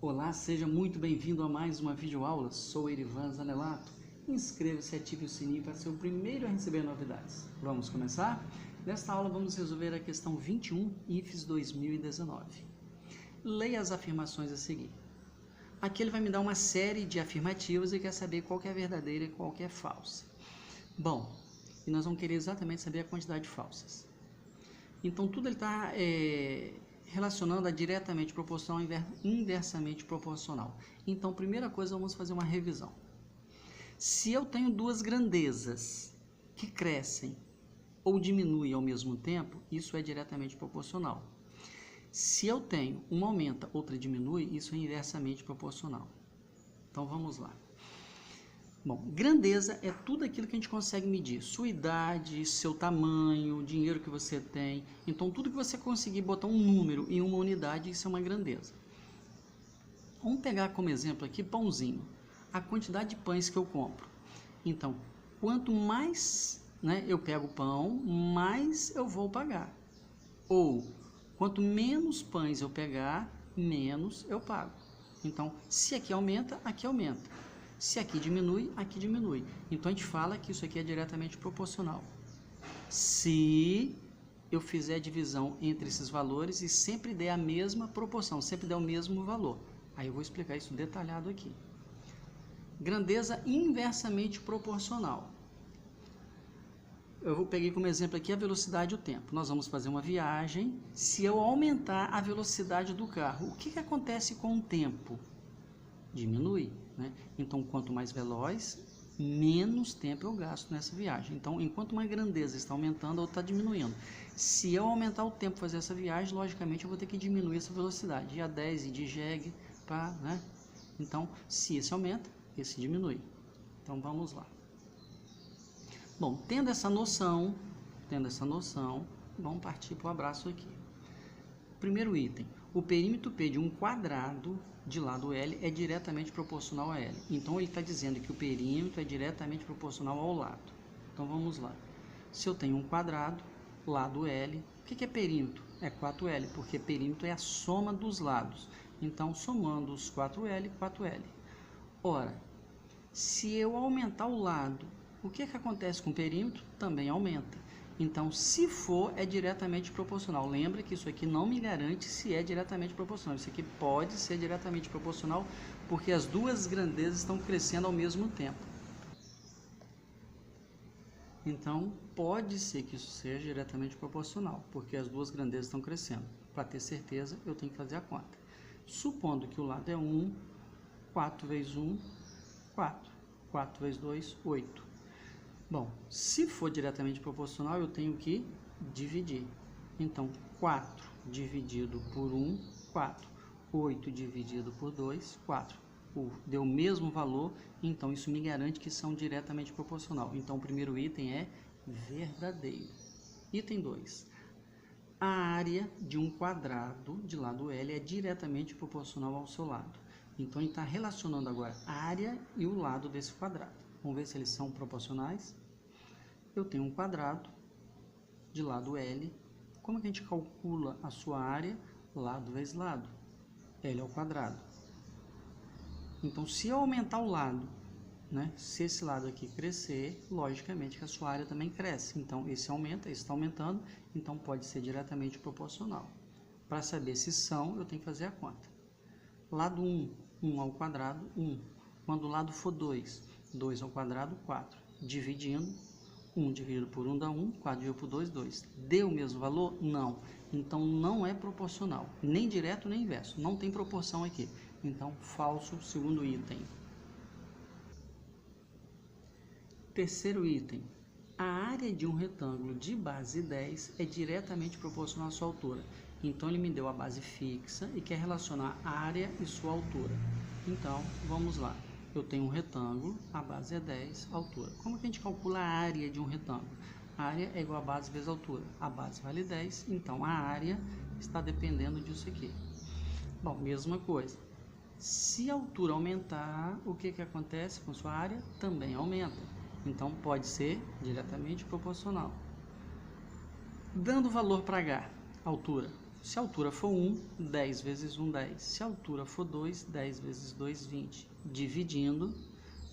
Olá, seja muito bem-vindo a mais uma videoaula. Sou Erivan Zanelato. Inscreva-se e ative o sininho para ser o primeiro a receber novidades. Vamos começar? Nesta aula vamos resolver a questão 21, IFES 2019. Leia as afirmações a seguir. Aqui ele vai me dar uma série de afirmativas e quer saber qual que é verdadeira e qual que é falsa. Bom, e nós vamos querer exatamente saber a quantidade de falsas. Então tudo ele está relacionando a diretamente proporcional e inversamente proporcional. Então, primeira coisa, vamos fazer uma revisão. Se eu tenho duas grandezas que crescem ou diminuem ao mesmo tempo, isso é diretamente proporcional. Se eu tenho uma aumenta, outra diminui, isso é inversamente proporcional. Então, vamos lá. Bom, grandeza é tudo aquilo que a gente consegue medir. Sua idade, seu tamanho, o dinheiro que você tem. Então, tudo que você conseguir botar um número em uma unidade, isso é uma grandeza. Vamos pegar como exemplo aqui pãozinho. A quantidade de pães que eu compro. Então, quanto mais eu pego pão, mais eu vou pagar. Ou, quanto menos pães eu pegar, menos eu pago. Então, se aqui aumenta, aqui aumenta. Se aqui diminui, aqui diminui. Então, a gente fala que isso aqui é diretamente proporcional. Se eu fizer a divisão entre esses valores e sempre der a mesma proporção, sempre der o mesmo valor. Aí eu vou explicar isso detalhado aqui. Grandeza inversamente proporcional. Eu vou pegar como exemplo aqui a velocidade e o tempo. Nós vamos fazer uma viagem. Se eu aumentar a velocidade do carro, o que acontece com o tempo? Diminui. Então, quanto mais veloz, menos tempo eu gasto nessa viagem. Então, enquanto uma grandeza está aumentando, ou está diminuindo. Se eu aumentar o tempo para fazer essa viagem, logicamente eu vou ter que diminuir essa velocidade. Ir a 10 e de jegue, Então, se esse aumenta, esse diminui. Então, vamos lá. Bom, tendo essa noção, vamos partir para o abraço aqui. Primeiro item. O perímetro P de um quadrado de lado L é diretamente proporcional a L. Então, ele está dizendo que o perímetro é diretamente proporcional ao lado. Então, vamos lá. Se eu tenho um quadrado, lado L, o que é perímetro? É 4L, porque perímetro é a soma dos lados. Então, somando os 4L, 4L. Ora, se eu aumentar o lado, o que acontece com o perímetro? Também aumenta. Então, se for, é diretamente proporcional. Lembra que isso aqui não me garante se é diretamente proporcional. Isso aqui pode ser diretamente proporcional porque as duas grandezas estão crescendo ao mesmo tempo. Então, pode ser que isso seja diretamente proporcional, porque as duas grandezas estão crescendo. Para ter certeza, eu tenho que fazer a conta. Supondo que o lado é 1, 4 vezes 1, 4. 4 vezes 2, 8. Bom, se for diretamente proporcional, eu tenho que dividir. Então, 4 dividido por 1, 4. 8 dividido por 2, 4. Deu o mesmo valor, então isso me garante que são diretamente proporcional. Então, o primeiro item é verdadeiro. Item 2. A área de um quadrado de lado L é diretamente proporcional ao seu lado. Então, ele está relacionando agora a área e o lado desse quadrado. Vamos ver se eles são proporcionais. Eu tenho um quadrado de lado L. Como que a gente calcula a sua área? Lado vezes lado. L ao quadrado. Então, se eu aumentar o lado, se esse lado aqui crescer, logicamente que a sua área também cresce. Então, esse aumenta, esse está aumentando, então pode ser diretamente proporcional. Para saber se são, eu tenho que fazer a conta. Lado 1, 1 ao quadrado, 1. Quando o lado for 2, 2 ao quadrado, 4. Dividindo, 1 dividido por 1 dá 1, 4 dividido por 2, 2. Deu o mesmo valor? Não. Então, não é proporcional. Nem direto, nem inverso. Não tem proporção aqui. Então, falso, segundo item. Terceiro item. A área de um retângulo de base 10 é diretamente proporcional à sua altura. Então, ele me deu a base fixa e quer relacionar a área e sua altura. Então, vamos lá. Eu tenho um retângulo, a base é 10, a altura. Como que a gente calcula a área de um retângulo? A área é igual a base vezes a altura. A base vale 10, então a área está dependendo disso aqui. Bom, mesma coisa. Se a altura aumentar, o que acontece com sua área? Também aumenta. Então, pode ser diretamente proporcional. Dando valor para H, altura. Se a altura for 1, 10 vezes 1, 10. Se a altura for 2, 10 vezes 2, 20. Dividindo,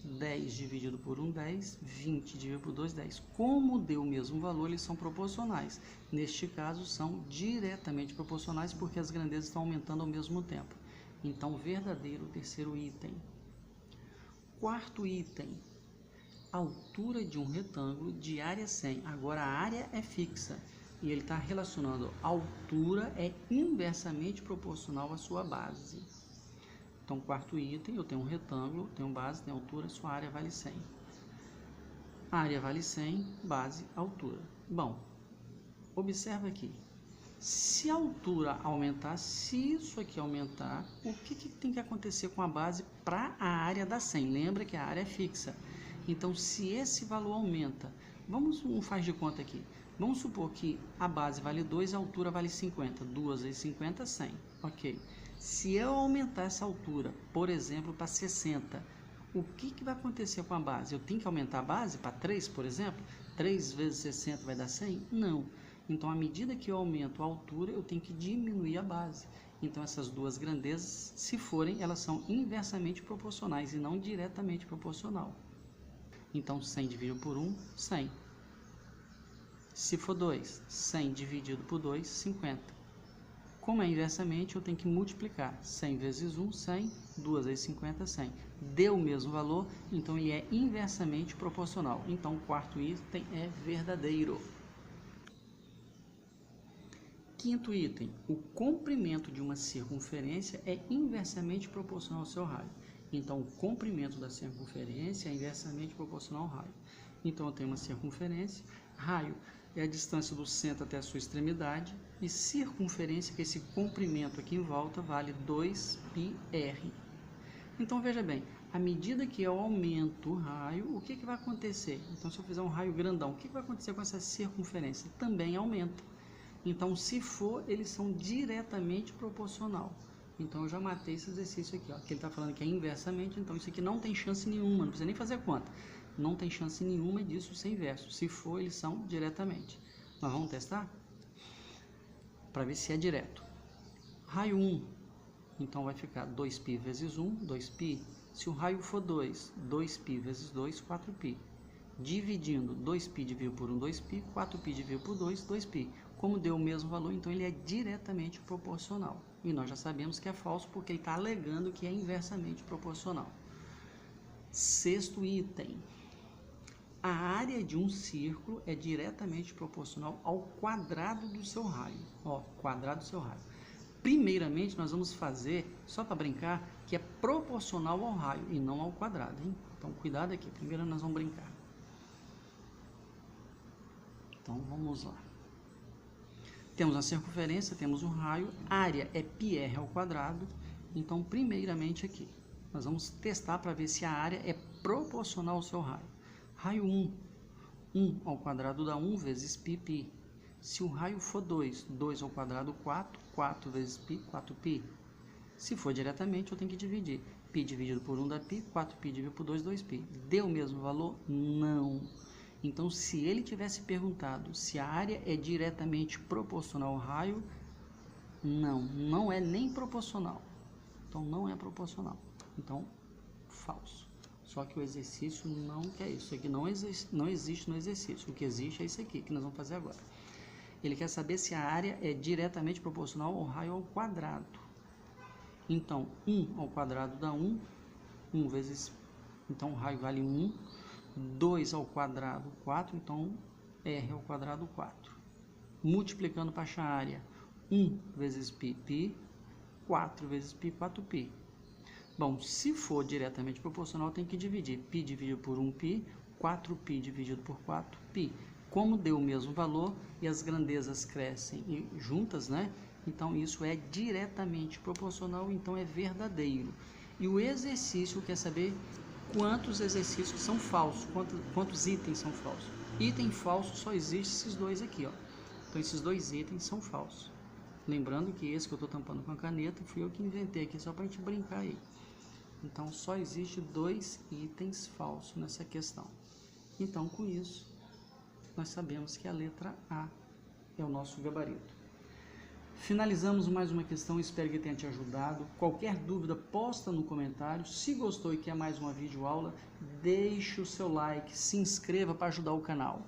10 dividido por 1, 10. 20 dividido por 2, 10. Como deu o mesmo valor, eles são proporcionais. Neste caso, são diretamente proporcionais porque as grandezas estão aumentando ao mesmo tempo. Então, verdadeiro, terceiro item. Quarto item. Altura de um retângulo de área 100. Agora, a área é fixa. E ele está relacionando a altura é inversamente proporcional à sua base. Então, quarto item, eu tenho um retângulo, tenho base, tenho altura, sua área vale 100. Área vale 100, base, altura. Bom, observa aqui. Se a altura aumentar, se isso aqui aumentar, o que tem que acontecer com a base para a área dar 100? Lembra que a área é fixa. Então, se esse valor aumenta, vamos um faz de conta aqui. Vamos supor que a base vale 2 e a altura vale 50. 2 vezes 50, 100. Ok. Se eu aumentar essa altura, por exemplo, para 60, o que vai acontecer com a base? Eu tenho que aumentar a base para 3, por exemplo? 3 vezes 60 vai dar 100? Não. Então, à medida que eu aumento a altura, eu tenho que diminuir a base. Então, essas duas grandezas, se forem, elas são inversamente proporcionais e não diretamente proporcional. Então, 100 dividido por 1, 100. Se for 2, 100 dividido por 2, 50. Como é inversamente, eu tenho que multiplicar. 100 vezes 1, 100. 2 vezes 50, 100. Deu o mesmo valor, então ele é inversamente proporcional. Então, o quarto item é verdadeiro. Quinto item. O comprimento de uma circunferência é inversamente proporcional ao seu raio. Então, o comprimento da circunferência é inversamente proporcional ao raio. Então, eu tenho uma circunferência, raio é a distância do centro até a sua extremidade, e circunferência, que é esse comprimento aqui em volta, vale 2πr. Então, veja bem, à medida que eu aumento o raio, o que vai acontecer? Então, se eu fizer um raio grandão, o que vai acontecer com essa circunferência? Também aumenta. Então, se for, eles são diretamente proporcional. Então, eu já matei esse exercício aqui, ó, que ele está falando que é inversamente, então isso aqui não tem chance nenhuma, não precisa nem fazer conta. Não tem chance nenhuma disso ser inverso. Se for, eles são diretamente. Nós vamos testar? Para ver se é direto. Raio 1, então vai ficar 2π vezes 1, 2π. Se o raio for 2, 2π vezes 2, 4π. Dividindo 2π dividido por 1, 2π, 4π dividido por 2, 2π. Como deu o mesmo valor, então ele é diretamente proporcional. E nós já sabemos que é falso porque ele está alegando que é inversamente proporcional. Sexto item. A área de um círculo é diretamente proporcional ao quadrado do seu raio. Ó, quadrado do seu raio. Primeiramente, nós vamos fazer, só para brincar, que é proporcional ao raio e não ao quadrado, hein? Então, cuidado aqui. Primeiro nós vamos brincar. Então, vamos lá. Temos a circunferência, temos o raio, área é πr ao quadrado. Então, primeiramente aqui, nós vamos testar para ver se a área é proporcional ao seu raio. Raio 1, 1 ao quadrado dá 1 vezes π. Se o raio for 2, 2 ao quadrado 4, 4 vezes π, 4π. Se for diretamente, eu tenho que dividir. Π dividido por 1 dá π, 4π dividido por 2, 2π. Deu o mesmo valor? Não. Então, se ele tivesse perguntado se a área é diretamente proporcional ao raio, não é nem proporcional. Então, não é proporcional. Então, falso. Só que o exercício não quer isso. Isso aqui não existe no exercício. O que existe é isso aqui, que nós vamos fazer agora. Ele quer saber se a área é diretamente proporcional ao raio ao quadrado. Então, 1 ao quadrado dá 1. 1 vezes... Então, o raio vale 1. 2 ao quadrado, 4. Então, r ao quadrado, 4. Multiplicando para achar a área. 1 vezes π, π. 4 vezes π, 4π. Bom, se for diretamente proporcional, tem que dividir. Π dividido por 1π, 4π dividido por 4π. Como deu o mesmo valor e as grandezas crescem juntas, né? Então, isso é diretamente proporcional, então é verdadeiro. E o exercício quer saber quantos exercícios são falsos, quantos itens são falsos. Item falso só existe esses dois aqui, ó. Então, esses dois itens são falsos. Lembrando que esse que eu estou tampando com a caneta, fui eu que inventei aqui, só para a gente brincar aí. Então, só existe 2 itens falsos nessa questão. Então, com isso, nós sabemos que a letra A é o nosso gabarito. Finalizamos mais uma questão, espero que tenha te ajudado. Qualquer dúvida, posta no comentário. Se gostou e quer mais uma videoaula, deixe o seu like, se inscreva para ajudar o canal.